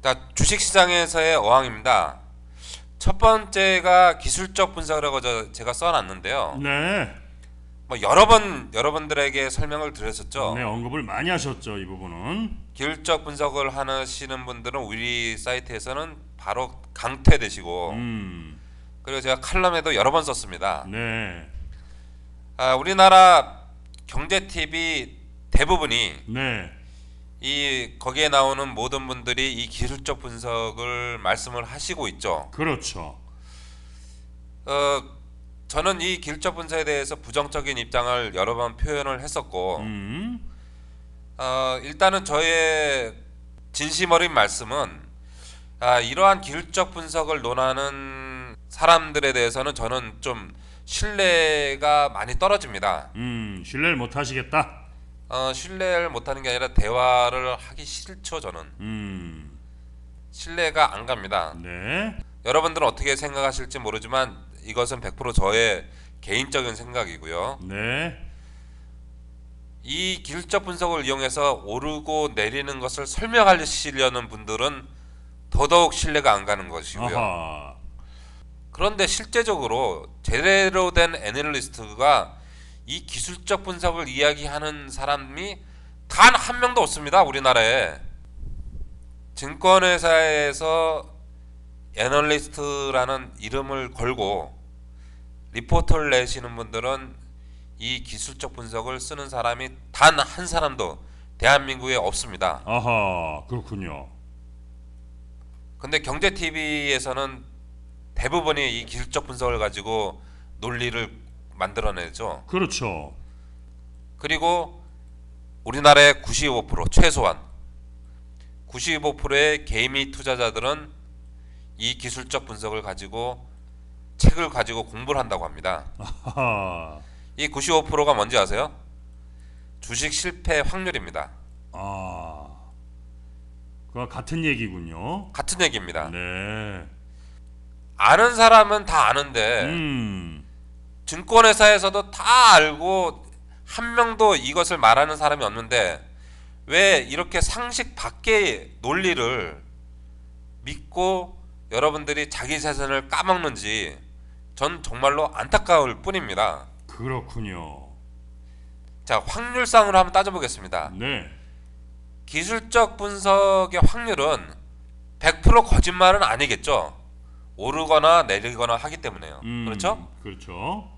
자, 주식시장에서의 어항입니다. 첫 번째가 기술적 분석이라고 제가 써놨는데요. 네. 뭐 여러 번 여러분들에게 설명을 드렸었죠. 네, 언급을 많이 하셨죠, 이 부분은. 기술적 분석을 하시는 분들은 우리 사이트에서는 바로 강퇴되시고, 그리고 제가 칼럼에도 여러 번 썼습니다. 네. 우리나라 경제 TV 대부분이 네. 이 거기에 나오는 모든 분들이 이 기술적 분석을 말씀을 하시고 있죠. 그렇죠. 저는 이 기술적 분석에 대해서 부정적인 입장을 여러 번 표현을 했었고, 일단은 저의 진심 어린 말씀은 이러한 기술적 분석을 논하는 사람들에 대해서는 저는 좀 신뢰가 많이 떨어집니다. 신뢰를 못 하시겠다. 신뢰를 못하는 게 아니라 대화를 하기 싫죠. 저는 신뢰가 안 갑니다. 네. 여러분들은 어떻게 생각하실지 모르지만 이것은 100% 저의 개인적인 생각이고요. 네. 이 기술적 분석을 이용해서 오르고 내리는 것을 설명하시려는 분들은 더더욱 신뢰가 안 가는 것이고요. 아하. 그런데 실제적으로 제대로 된 애널리스트가 이 기술적 분석을 이야기하는 사람이 단 한 명도 없습니다. 우리나라에. 증권회사에서 애널리스트라는 이름을 걸고 리포트를 내시는 분들은 이 기술적 분석을 쓰는 사람이 단 한 사람도 대한민국에 없습니다. 아하, 그렇군요. 근데 경제TV에서는 대부분이 이 기술적 분석을 가지고 논리를 만들어내죠. 그렇죠. 그리고 우리나라의 95% 최소한 95%의 개미 투자자들은 이 기술적 분석을 가지고 책을 가지고 공부를 한다고 합니다. 아하. 이 95%가 뭔지 아세요? 주식 실패 확률입니다. 그거 같은 얘기군요. 같은 얘기입니다. 네. 아는 사람은 다 아는데 증권회사에서도 다 알고 한 명도 이것을 말하는 사람이 없는데 왜 이렇게 상식 밖의 논리를 믿고 여러분들이 자기 재산을 까먹는지 전 정말로 안타까울 뿐입니다. 그렇군요. 자, 확률상으로 한번 따져보겠습니다. 네. 기술적 분석의 확률은 100% 거짓말은 아니겠죠. 오르거나 내리거나 하기 때문에요. 그렇죠? 그렇죠.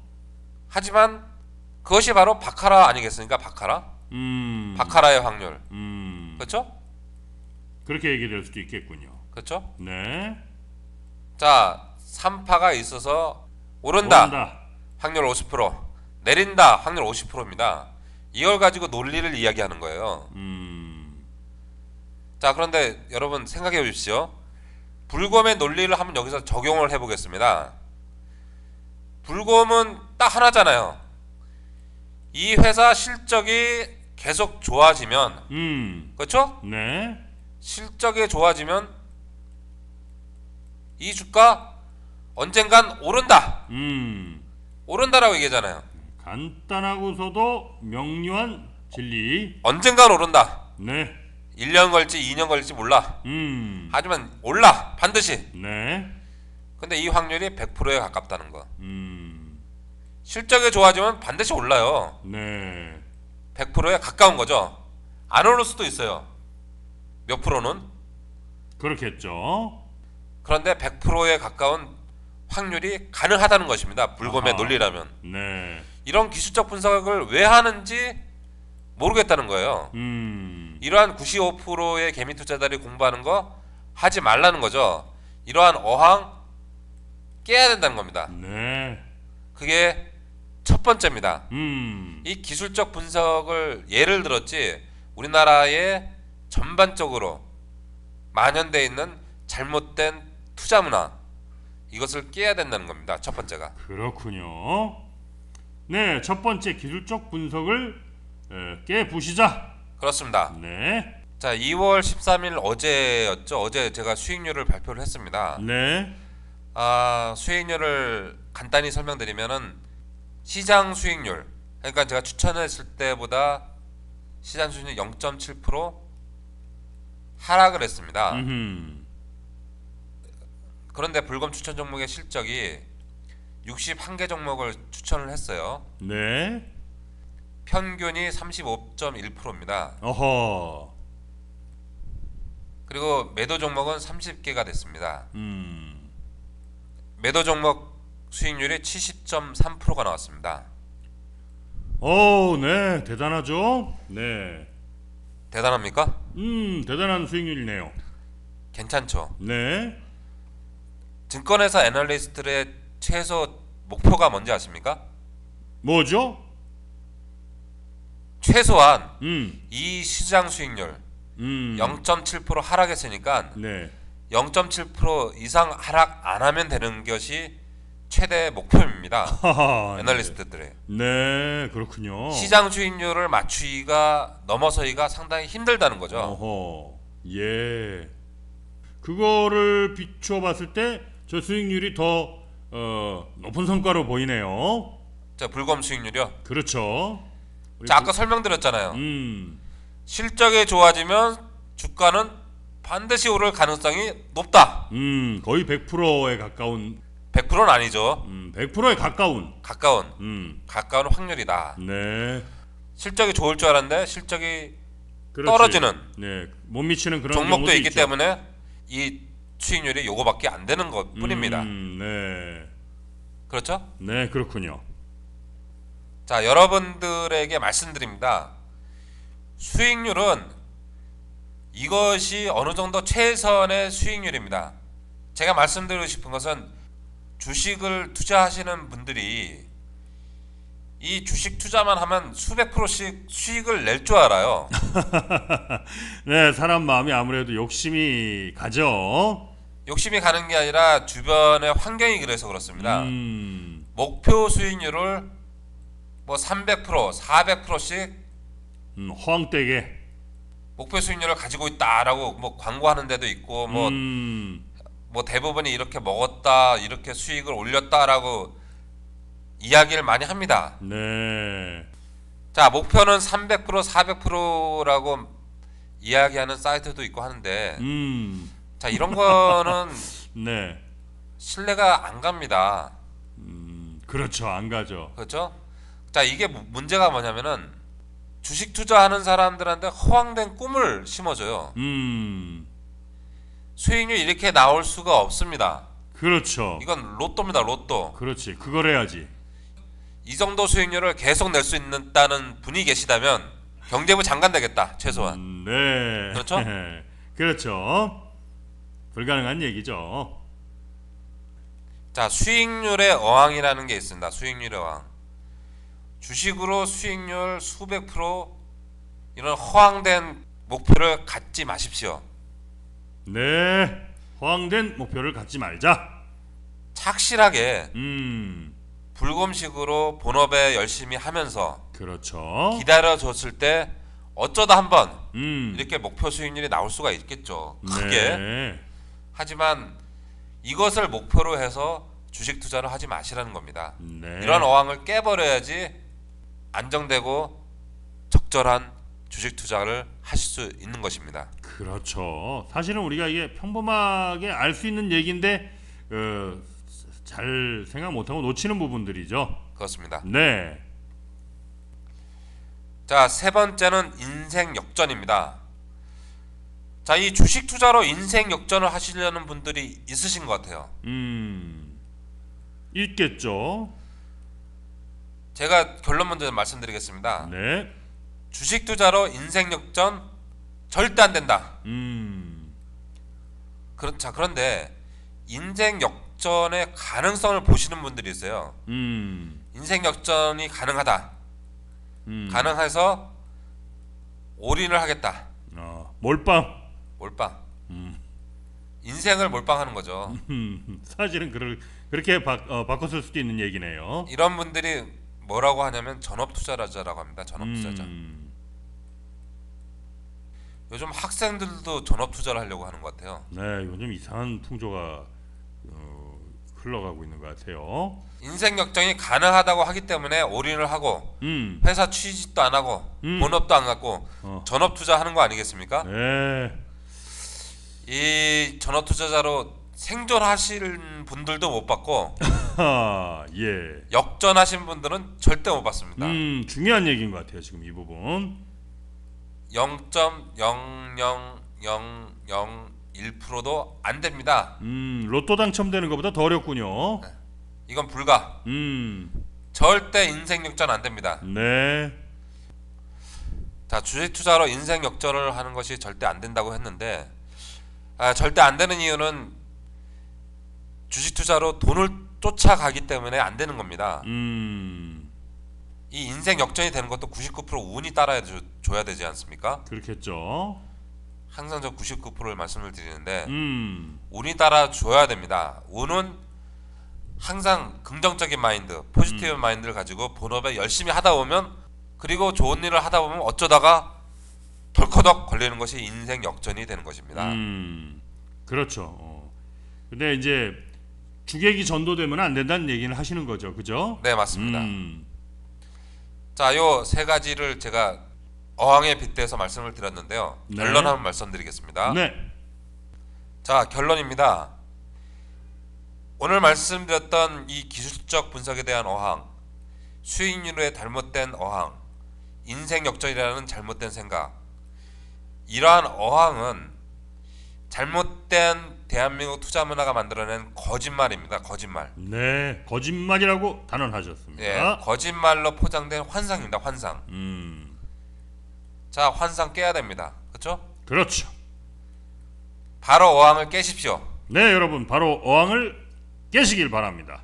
하지만 그것이 바로 바카라 아니겠습니까? 바카라? 바카라의 확률. 그렇죠? 그렇게 얘기를 할 수도 있겠군요. 그렇죠? 네. 자, 3파가 있어서 오른다. 확률 50%, 내린다. 확률 50%입니다. 이걸 가지고 논리를 이야기하는 거예요. 자, 그런데 여러분 생각해 보십시오. 불곰의 논리를 한번 여기서 적용을 해보겠습니다. 불곰은 딱 하나잖아요. 이 회사 실적이 계속 좋아지면, 그렇죠? 네. 실적이 좋아지면 이 주가 언젠간 오른다. 오른다라고 얘기하잖아요. 간단하고서도 명료한 진리. 언젠간 오른다. 네. 1년 걸지 2년 걸지 몰라. 하지만 올라 반드시. 네. 근데 이 확률이 100%에 가깝다는 거. 실적이 좋아지면 반드시 올라요. 네. 100%에 가까운 거죠. 안 오를 수도 있어요. 몇 프로는. 그렇겠죠. 그런데 100%에 가까운 확률이 가능하다는 것입니다. 불곰의 아하. 논리라면. 네. 이런 기술적 분석을 왜 하는지 모르겠다는 거예요. 이러한 95%의 개미 투자자들이 공부하는 거 하지 말라는 거죠. 이러한 어항 깨야 된다는 겁니다. 네. 그게 첫 번째입니다. 이 이 기술적 분석을 예를 들었지 우리나라에 전반적으로 만연되어 있는 잘못된 투자 문화 이것을 깨야 된다는 겁니다. 첫 번째가. 그렇군요. 네, 첫 번째 기술적 분석을 깨부시자. 그렇습니다. 네. 자, 2월 13일 어제였죠. 어제 제가 수익률을 발표를 했습니다. 네. 수익률을 간단히 설명드리면은 시장 수익률, 그러니까 제가 추천했을 때보다 시장 수익률 0.7% 하락을 했습니다. 음흠. 그런데 불금 추천 종목의 실적이 61개 종목을 추천을 했어요. 네. 평균이 35.1%입니다. 어허. 그리고 매도 종목은 30개가 됐습니다. 음. 매도 종목 수익률이 70.3%가 나왔습니다. 오, 네, 대단하죠. 네. 대단합니까? 대단한 수익률이네요. 괜찮죠? 네. 증권회사 애널리스트의 최소 목표가 뭔지 아십니까? 뭐죠? 최소한 음. 이 시장 수익률 0.7% 하락했으니까 네. 0.7% 이상 하락 안 하면 되는 것이 최대 목표입니다. 하하. 애널리스트들의 네, 그렇군요. 시장 수익률을 맞추기가 넘어서기가 상당히 힘들다는 거죠. 어허. 예. 그거를 비춰 봤을 때 저 수익률이 더 높은 성과로 보이네요. 자, 불검 수익률이요. 그렇죠. 자, 아까 설명드렸잖아요. 음. 실적이 좋아지면 주가는 반드시 오를 가능성이 높다. 거의 100%에 가까운 100%는 아니죠. 100%에 가까운 가까운 확률이다. 네. 실적이 좋을 줄 알았는데 실적이 그렇지. 떨어지는 네. 못 미치는 그런 종목도 경우도 있기 있죠. 때문에 이 수익률이 요거밖에 안 되는 것 뿐입니다. 네. 그렇죠? 네, 그렇군요. 자, 여러분들에게 말씀드립니다. 수익률은 이것이 어느 정도 최선의 수익률입니다. 제가 말씀드리고 싶은 것은 주식을 투자하시는 분들이 이 주식 투자만 하면 수백 프로씩 수익을 낼 줄 알아요. 네, 사람 마음이 아무래도 욕심이 가죠. 욕심이 가는 게 아니라 주변의 환경이 그래서 그렇습니다. 목표 수익률을 뭐 300%, 400%씩 허황되게. 목표 수익률을 가지고 있다라고 뭐 광고하는 데도 있고 뭐 대부분이 이렇게 먹었다, 이렇게 수익을 올렸다라고 이야기를 많이 합니다. 네. 자, 목표는 300%, 400%라고 이야기하는 사이트도 있고 하는데 자, 이런 거는 네. 신뢰가 안 갑니다. 그렇죠. 안 가죠. 그렇죠? 자, 이게 문제가 뭐냐면은 주식 투자하는 사람들한테 허황된 꿈을 심어줘요. 수익률 이렇게 나올 수가 없습니다. 그렇죠. 이건 로또입니다, 로또. 그렇지. 그걸 해야지. 이 정도 수익률을 계속 낼 수 있다는 분이 계시다면 경제부 장관 되겠다, 최소한. 네. 그렇죠? 그렇죠. 불가능한 얘기죠. 자, 수익률의 어항이라는 게 있습니다. 수익률의 어항. 주식으로 수익률 수백 프로 이런 허황된 목표를 갖지 마십시오. 네. 허황된 목표를 갖지 말자. 착실하게 불금식으로 본업에 열심히 하면서 그렇죠. 기다려줬을 때 어쩌다 한번 이렇게 목표 수익률이 나올 수가 있겠죠. 크게. 네. 하지만 이것을 목표로 해서 주식 투자를 하지 마시라는 겁니다. 네. 이런 어항을 깨버려야지 안정되고 적절한 주식 투자를 하실 수 있는 것입니다. 그렇죠. 사실은 우리가 이게 평범하게 알 수 있는 얘기인데 잘 생각 못하고 놓치는 부분들이죠. 그렇습니다. 네. 자, 세 번째는 인생 역전입니다. 자, 이 주식 투자로 인생 역전을 하시려는 분들이 있으신 것 같아요. 있겠죠. 제가 결론 먼저 말씀드리겠습니다. 네. 주식 투자로 인생 역전 절대 안 된다. 자, 그런데 인생 역전의 가능성을 보시는 분들이 있어요. 인생 역전이 가능하다. 가능해서 올인을 하겠다. 몰빵. 몰빵. 인생을 몰빵하는 거죠. 사실은 그렇게 바꿨을 수도 있는 얘기네요. 이런 분들이 뭐라고 하냐면 전업 투자자라고 합니다. 전업 투자자. 요즘 학생들도 전업 투자를 하려고 하는 것 같아요. 네, 이건 좀 이상한 풍조가 흘러가고 있는 것 같아요. 인생 역전이 가능하다고 하기 때문에 올인을 하고 회사 취직도 안 하고 본업도 안 갖고 전업 투자하는 거 아니겠습니까? 네. 전업 투자자로 생존하실 분들도 못 받고 예. 역전하신 분들은 절대 못 받습니다. 중요한 얘기인 것 같아요. 지금 이 부분. 0.00001%도 안 됩니다. 로또 당첨되는 것보다 더 어렵군요. 이건 불가. 절대 인생 역전 안 됩니다. 네. 자, 주식 투자로 인생 역전을 하는 것이 절대 안 된다고 했는데, 절대 안 되는 이유는 주식 투자로 돈을 쫓아가기 때문에 안 되는 겁니다. 이 인생 역전이 되는 것도 99% 운이 따라 줘야 되지 않습니까? 그렇겠죠. 항상 저 99%를 말씀을 드리는데 운이 따라 줘야 됩니다. 운은 항상 긍정적인 마인드, 포지티브 마인드를 가지고 본업에 열심히 하다 보면, 그리고 좋은 일을 하다 보면 어쩌다가 덜커덕 걸리는 것이 인생 역전이 되는 것입니다. 그렇죠. 근데 이제 주객이 전도되면 안 된다는 얘기를 하시는 거죠, 그죠? 네, 맞습니다. 자, 요 세 가지를 제가 어항에 빗대서 말씀을 드렸는데요. 네. 결론 한번 말씀드리겠습니다. 네. 자, 결론입니다. 오늘 말씀드렸던 이 기술적 분석에 대한 어항, 수익률의 잘못된 어항, 인생 역전이라는 잘못된 생각, 이러한 어항은 잘못된 대한민국 투자 문화가 만들어낸 거짓말입니다. 거짓말. 네, 거짓말이라고 단언하셨습니다. 예, 거짓말로 포장된 환상입니다. 환상. 자, 환상 깨야 됩니다. 그렇죠? 그렇죠. 바로 어항을 깨십시오. 네, 여러분 바로 어항을 깨시길 바랍니다.